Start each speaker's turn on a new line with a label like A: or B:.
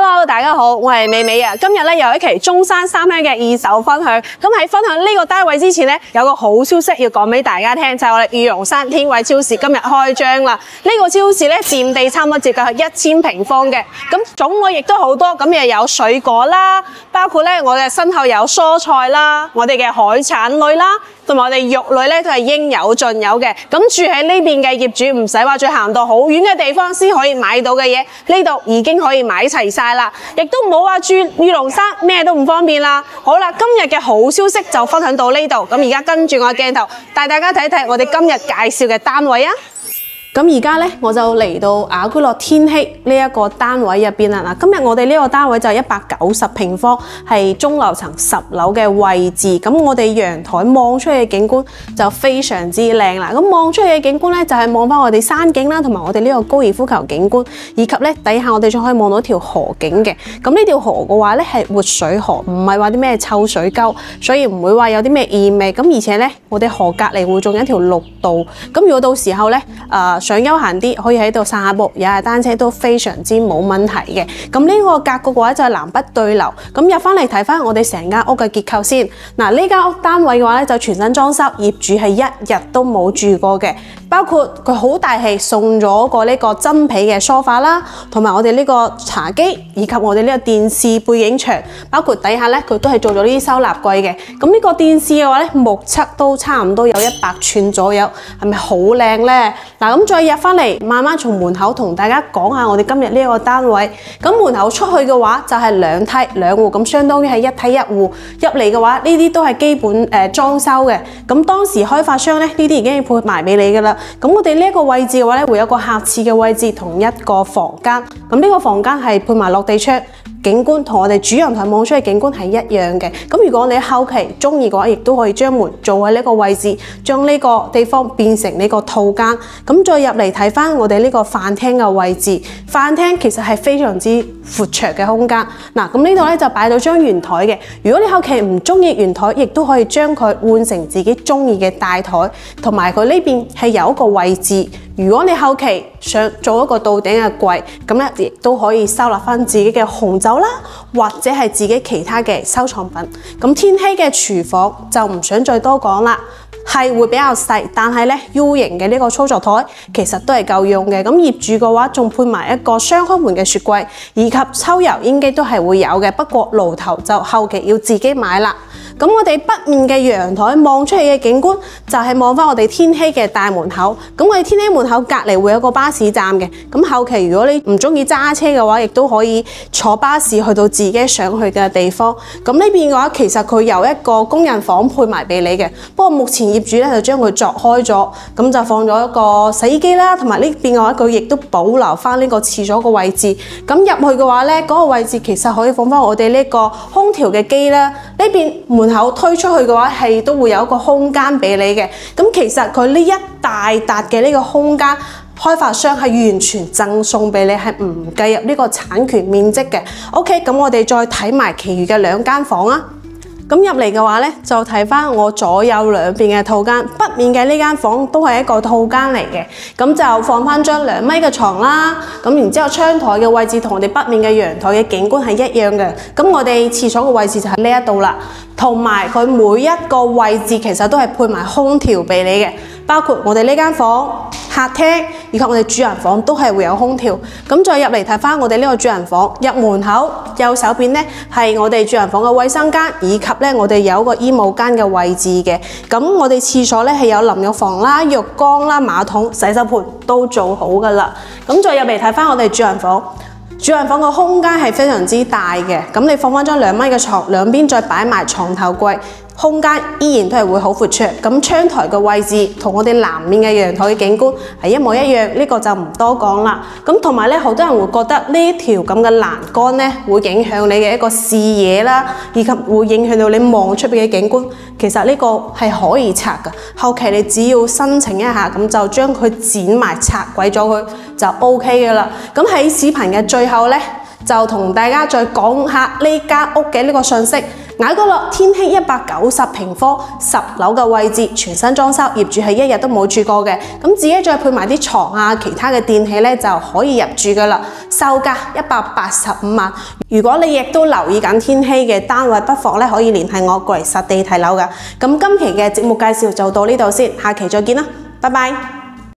A: Hello， 大家好，我係美美啊。今日咧有一期中山三鄉嘅二手分享。咁喺分享呢個單位之前咧，有個好消息要講俾大家聽，就係我哋御龍山天惠超市今日開張啦。呢個超市咧佔地差唔多接近係1000平方嘅，咁種類亦都好多，咁又有水果啦，包括咧我哋身後有蔬菜啦，我哋嘅海產類啦，同埋我哋肉類咧都係應有盡有嘅。咁住喺呢邊嘅業主唔使話再行到好遠嘅地方先可以買到嘅嘢，呢度已經可以買齊晒啦。亦都唔好話住御龍山咩都唔方便啦。好啦，今日嘅好消息就分享到呢度。咁而家跟住我嘅鏡頭，帶大家睇睇我哋今日介紹嘅單位啊。咁而家咧，我就嚟到雅居樂天禧呢一個單位入邊啦。嗱，今日我哋呢個單位就190平方，係中樓層10樓嘅位置。咁我哋陽台望出去嘅景觀就非常之靚啦。咁望出去嘅景觀咧，就係望翻我哋山景啦，同埋我哋呢個高爾夫球景觀，以及咧底下我哋仲可以望到條河景嘅。咁呢條河嘅話咧係活水河，唔係話啲咩臭水溝，所以唔會話有啲咩異味。咁而且咧，我哋河隔離會仲有一條綠道。咁如果到時候咧，想休閒啲，可以喺度散下步、踩下單車都非常之冇問題嘅。咁呢個格局嘅話就係南北對流。咁入翻嚟睇翻我哋成間屋嘅結構先。嗱，呢間屋單位嘅話咧就全新裝修，業主係一日都冇住過嘅。包括佢好大氣送咗個呢個真皮嘅梳化啦，同埋我哋呢個茶几，以及我哋呢個電視背影牆，包括底下咧佢都係做咗呢啲收納櫃嘅。咁呢個電視嘅話咧，目測都差唔多有100寸左右，係咪好靚咧？嗱，咁再入翻嚟，慢慢從門口同大家講下我哋今日呢一個單位。咁門口出去嘅話就係2梯2戶，咁相當於係1梯1戶。入嚟嘅話，呢啲都係基本裝修嘅。咁當時開發商咧，呢啲已經配埋俾你噶啦。咁我哋呢一個位置嘅話咧，會有個客廁嘅位置同一個房間。咁呢個房間係配埋落地窗。景觀同我哋主陽台望出去景觀係一樣嘅。咁如果你後期中意嘅話，亦都可以將門做喺呢個位置，將呢個地方變成呢個套間。咁再入嚟睇翻我哋呢個飯廳嘅位置，飯廳其實係非常之闊綽嘅空間。嗱，咁呢度咧就擺到張圓台嘅。如果你後期唔中意圓台，亦都可以將佢換成自己中意嘅大台，同埋佢呢邊係有一個位置。如果你後期想做一個到頂嘅櫃，咁咧亦都可以收納翻自己嘅紅酒啦，或者係自己其他嘅收藏品。咁天禧嘅廚房就唔想再多講啦，係會比較細，但係咧 U 型嘅呢個操作台其實都係夠用嘅。咁業主嘅話仲配埋一個雙開門嘅雪櫃，以及抽油煙機都係會有嘅。不過爐頭就後期要自己買啦。咁我哋北面嘅陽台望出去嘅景觀就係望翻我哋天禧嘅大門口。咁我哋天禧門口隔離會有個巴士站嘅。咁後期如果你唔中意揸車嘅話，亦都可以坐巴士去到自己想去嘅地方。咁呢邊嘅話，其實佢有一個工人房配埋俾你嘅。不過目前業主咧就將佢鑿開咗，咁就放咗一個洗衣機啦，同埋呢邊嘅話佢亦都保留翻呢個廁所個位置。咁入去嘅話咧，嗰個位置其實可以放翻我哋呢個空調嘅機啦。呢邊門口推出去嘅話係都會有一個空間俾你嘅。咁其實佢呢一大笪嘅呢個空間，開發商係完全贈送俾你，係唔計入呢個產權面積嘅。OK， 咁我哋再睇埋其餘嘅2間房啊。咁入嚟嘅話咧，就睇翻我左右兩邊嘅套間。北面嘅呢間房都係一個套間嚟嘅，咁就放翻張2米嘅床啦。咁然之後窗台嘅位置同我哋北面嘅陽台嘅景觀係一樣嘅。咁我哋廁所嘅位置就係呢一度啦，同埋佢每一個位置其實都係配埋空調俾你嘅，包括我哋呢間房、客廳以及我哋主人房都係會有空調。咁再入嚟睇翻我哋呢個主人房，入門口右手邊咧係我哋主人房嘅衛生間，以及咧我哋有一個衣帽間嘅位置嘅。咁我哋廁所咧係有淋浴房啦、浴缸啦、馬桶、洗手盆都做好噶啦。咁再入嚟睇翻我哋主人房。主人房個空間係非常之大嘅，咁你放翻張2米嘅床，兩邊再擺埋床頭櫃，空間依然都係會好闊綽。咁窗台嘅位置同我哋南面嘅陽台嘅景觀係一模一樣，呢個就唔多講啦。咁同埋咧，好多人會覺得呢一條咁嘅欄杆咧會影響你嘅一個視野啦，以及會影響到你望出邊嘅景觀。其實呢個係可以拆㗎，後期你只要申請一下，咁就將佢剪埋拆鬼咗佢就 OK 㗎啦。咁喺視頻嘅最後咧，就同大家再講下呢間屋嘅呢個信息。雅閣樂天禧190平方，10樓嘅位置，全新裝修，業主係一日都冇住過嘅。咁自己再配埋啲床啊，其他嘅電器咧就可以入住噶啦。售價185萬。如果你亦都留意緊天禧嘅單位，不妨咧可以聯繫我過嚟實地睇樓噶。咁今期嘅節目介紹就到呢度先，下期再見啦，拜拜。